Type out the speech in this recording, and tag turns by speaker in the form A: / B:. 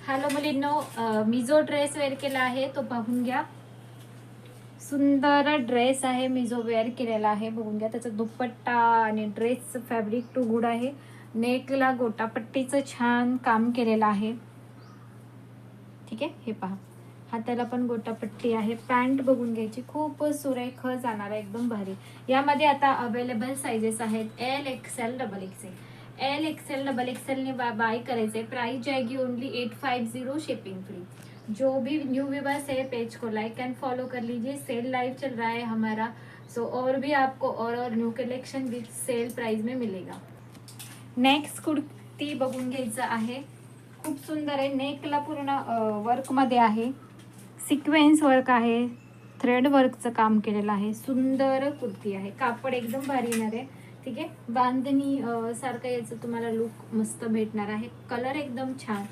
A: Hello मुलींनो, मी जो dress wear केला आहे तो पाहून घ्या. सुंदर ड्रेस आहे, मी जो वेअर केलेला आहे बघून घ्या. त्याचा दुपट्टा आणि ड्रेस फॅब्रिक टू गुड आहे. नेकला गोटापट्टीचं छान काम केलेलं आहे. ठीक आहे, हे पहा, हाताला पण गोटापट्टी आहे. पॅन्ट बघून घ्यायची, खूप सुरेख जाणार आहे, एकदम भारी. यामध्ये आता अवेलेबल साइजेस आहेत L XL double XL. L XL double XL ने बाय करायचे. प्राइस जाएगी ओनली 850, शिपिंग फ्री. जो भी न्यू व्यूवर्स है पेज को लाइक एंड फॉलो कर लीजिए. सेल लाइव चल रहा है हमारा, सो और भी आपको और new collection with sale price में मिलेगा. नेक्स्ट कुर्ती बघून घ्यायचं आहे. खूप सुंदर आहे. नेकला पूर्ण वर्कमध्ये आहे, सिक्वेन्स वर्क आहे, थ्रेड वर्कचं काम केलेलं आहे. सुंदर कुर्ती आहे, कापड एकदम भारी येणार आहे. ठीक आहे, बांधणी सारखं याचं तुम्हाला लुक मस्त भेटणार आहे. कलर एकदम छान,